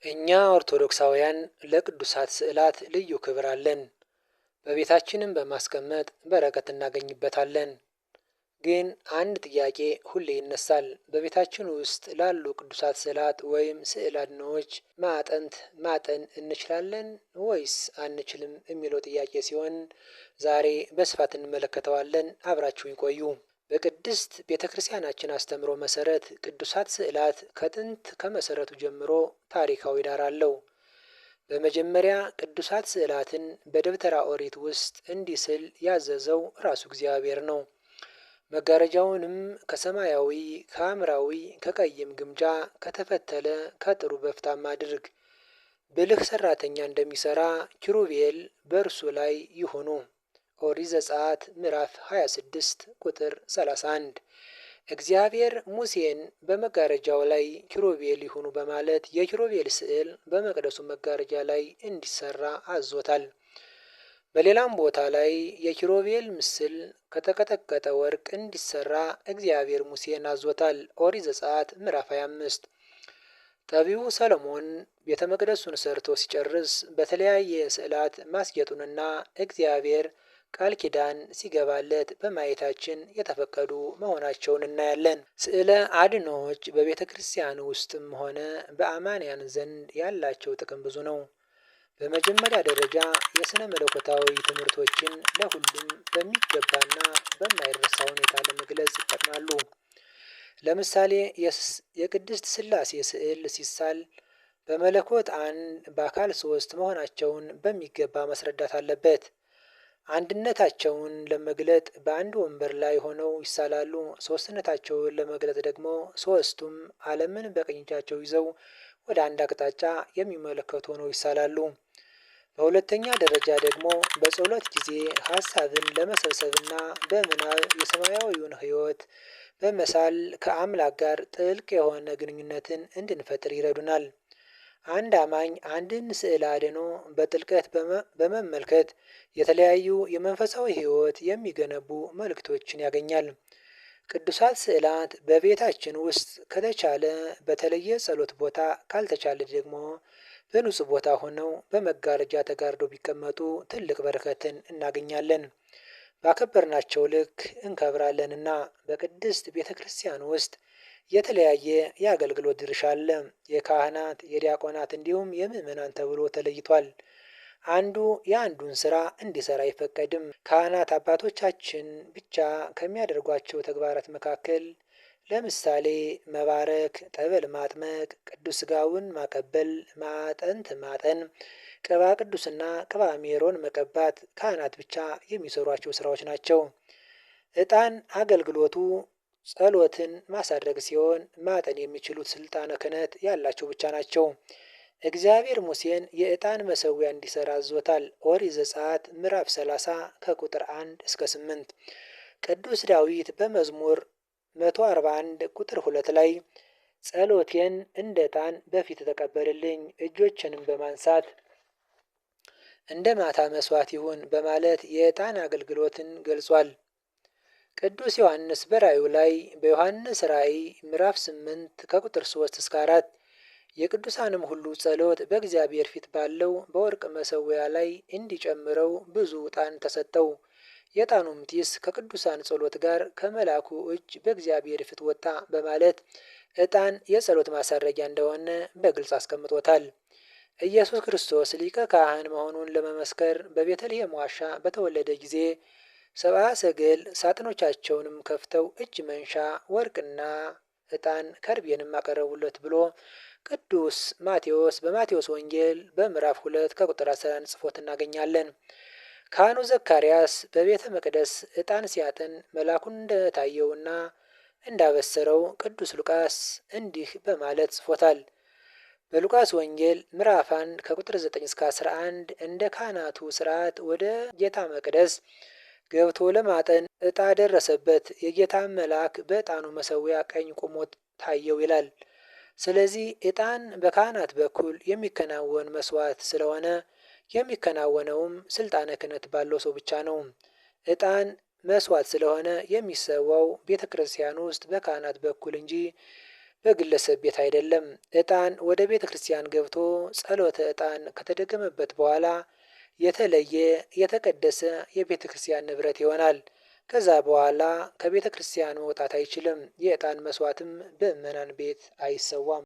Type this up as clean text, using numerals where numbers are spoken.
እኛ ኦርቶዶክሳውያን ለቅዱሳት ስዕላት ልዩ ክብር አለን። በቤታችንም በማስቀመጥ በረከት እናገኝበታለን። ግን አንድ ጥያቄ ሁሌ ይነሳል። በቤታችን ውስጥ ላሉ ቅዱሳት ስዕላት ወይም ስዕለ አድኅኖዎች ማጠን እንችላለን ወይስ አንችልም የሚለው ጥያቄ ሲሆን ዛሬ በስፋት እንመለከተዋለን። አብራችሁኝ ቆዩ። በቅድስት ቤተ ክርስቲያናችን አስተምሮ መሰረት ቅዱሳት ስዕላት ከጥንት ከመሰረቱ ጀምሮ ታሪካዊ ዳራ አለው። በመጀመሪያ ቅዱሳት ስዕላትን በደብተራ ኦሪት ውስጥ እንዲስል ያዘዘው ራሱ እግዚአብሔር ነው። መጋረጃውንም ከሰማያዊ፣ ከሐምራዊ፣ ከቀይም ግምጃ ከተፈተለ ከጥሩ በፍታም አድርግ። ብልህ ሰራተኛ እንደሚሰራ ኪሩቤል በእርሱ ላይ ይሁኑ። ኦሪት ዘጸአት ምዕራፍ 26 ቁጥር 31። እግዚአብሔር ሙሴን በመጋረጃው ላይ ኪሩቤል ይሁኑ በማለት የኪሩቤል ስዕል በመቅደሱ መጋረጃ ላይ እንዲሰራ አዞታል። በሌላም ቦታ ላይ የኪሩቤል ምስል ከተቀጠቀጠ ወርቅ እንዲሰራ እግዚአብሔር ሙሴን አዞታል። ኦሪት ዘጸአት ምዕራፍ 25። ጠቢቡ ሰሎሞን ቤተ መቅደሱን ሰርቶ ሲጨርስ በተለያየ ስዕላት ማስጌጡንና እግዚአብሔር ቃል ኪዳን ሲገባለት በማየታችን የተፈቀዱ መሆናቸውን እናያለን። ስዕለ አድኅኖዎች በቤተ ክርስቲያን ውስጥም ሆነ በአማንያን ዘንድ ያላቸው ጥቅም ብዙ ነው። በመጀመሪያ ደረጃ የሥነ መለኮታዊ ትምህርቶችን ለሁሉም በሚገባና በማይረሳ ሁኔታ ለመግለጽ ይጠቅማሉ። ለምሳሌ የቅድስት ሥላሴ ስዕል ሲሳል በመለኮት አንድ በአካል ሦስት መሆናቸውን በሚገባ ማስረዳት አለበት። አንድነታቸውን ለመግለጥ በአንድ ወንበር ላይ ሆነው ይሳላሉ። ሦስትነታቸውን ለመግለጥ ደግሞ ሦስቱም ዓለምን በቀኝ እጃቸው ይዘው ወደ አንድ አቅጣጫ የሚመለከቱ ሆነው ይሳላሉ። በሁለተኛ ደረጃ ደግሞ በጸሎት ጊዜ ሐሳብን ለመሰብሰብና በምናብ የሰማያዊውን ሕይወት በመሳል ከአምላክ ጋር ጥልቅ የሆነ ግንኙነትን እንድንፈጥር ይረዱናል። አንድ አማኝ አንድን ስዕለ አድኅኖ በጥልቀት በመመልከት የተለያዩ የመንፈሳዊ ሕይወት የሚገነቡ መልእክቶችን ያገኛል። ቅዱሳት ስዕላት በቤታችን ውስጥ ከተቻለ በተለየ ጸሎት ቦታ፣ ካልተቻለ ደግሞ በንጹህ ቦታ ሆነው በመጋረጃ ተጋርደው ቢቀመጡ ትልቅ በረከትን እናገኛለን። ባከበርናቸው ልክ እንከብራለንና በቅድስት ቤተ ክርስቲያን ውስጥ የተለያየ የአገልግሎት ድርሻ አለ። የካህናት፣ የዲያቆናት እንዲሁም የምዕመናን ተብሎ ተለይቷል። አንዱ የአንዱን ስራ እንዲሰራ አይፈቀድም። ካህናት አባቶቻችን ብቻ ከሚያደርጓቸው ተግባራት መካከል ለምሳሌ መባረክ፣ ጠበል ማጥመቅ፣ ቅዱስ ሥጋውን ማቀበል፣ ማጠንት ማጠን፣ ቅባ ቅዱስና ቅባ ሜሮን መቀባት ካህናት ብቻ የሚሰሯቸው ስራዎች ናቸው። ዕጣን አገልግሎቱ ጸሎትን ማሳረግ ሲሆን ማጠን የሚችሉት ስልጣነ ክህነት ያላቸው ብቻ ናቸው። እግዚአብሔር ሙሴን የዕጣን መሠዊያ እንዲሰራ አዞታል። ኦሪት ዘጸአት ምዕራፍ 30 ከቁጥር 1 እስከ 8። ቅዱስ ዳዊት በመዝሙር 141 ቁጥር 2 ላይ ጸሎቴን እንደ ዕጣን በፊት ተቀበልልኝ፣ እጆችንም በማንሳት እንደ ማታ መስዋዕት ይሁን በማለት የዕጣን አገልግሎትን ገልጿል። ቅዱስ ዮሐንስ በራእዩ ላይ በዮሐንስ ራእይ ምዕራፍ 8 ከቁጥር 3 እስከ 4 የቅዱሳንም ሁሉ ጸሎት በእግዚአብሔር ፊት ባለው በወርቅ መሠዊያ ላይ እንዲጨምረው ብዙ ዕጣን ተሰጠው። የዕጣኑም ጢስ ከቅዱሳን ጸሎት ጋር ከመልአኩ እጅ በእግዚአብሔር ፊት ወጣ በማለት ዕጣን የጸሎት ማሳረጊያ እንደሆነ በግልጽ አስቀምጦታል። ኢየሱስ ክርስቶስ ሊቀ ካህን መሆኑን ለመመስከር በቤተልሔም ዋሻ በተወለደ ጊዜ ሰብአ ሰገል ሳጥኖቻቸውንም ከፍተው እጅ መንሻ ወርቅና ዕጣን ከርቤንም አቀረቡለት ብሎ ቅዱስ ማቴዎስ በማቴዎስ ወንጌል በምዕራፍ 2 ከቁጥር 11 ጽፎት እናገኛለን። ካህኑ ዘካርያስ በቤተ መቅደስ ዕጣን ሲያጥን መልአኩን እንደታየውና እንዳበሰረው ቅዱስ ሉቃስ እንዲህ በማለት ጽፎታል። በሉቃስ ወንጌል ምዕራፍ 1 ከቁጥር 9 እስከ 11 እንደ ካህናቱ ሥርዓት ወደ ጌታ መቅደስ ገብቶ ለማጠን ዕጣ ደረሰበት። የጌታ መልአክ በዕጣኑ መሠዊያ ቀኝ ቆሞ ታየው ይላል። ስለዚህ ዕጣን በካህናት በኩል የሚከናወን መስዋዕት ስለሆነ የሚከናወነውም ስልጣነ ክህነት ባለው ሰው ብቻ ነው። ዕጣን መስዋዕት ስለሆነ የሚሰዋው ቤተ ክርስቲያን ውስጥ በካህናት በኩል እንጂ በግለሰብ ቤት አይደለም። ዕጣን ወደ ቤተ ክርስቲያን ገብቶ ጸሎተ ዕጣን ከተደገመበት በኋላ የተለየ የተቀደሰ የቤተ ክርስቲያን ንብረት ይሆናል። ከዛ በኋላ ከቤተ ክርስቲያን መውጣት አይችልም። የዕጣን መስዋዕትም በምዕመናን ቤት አይሰዋም።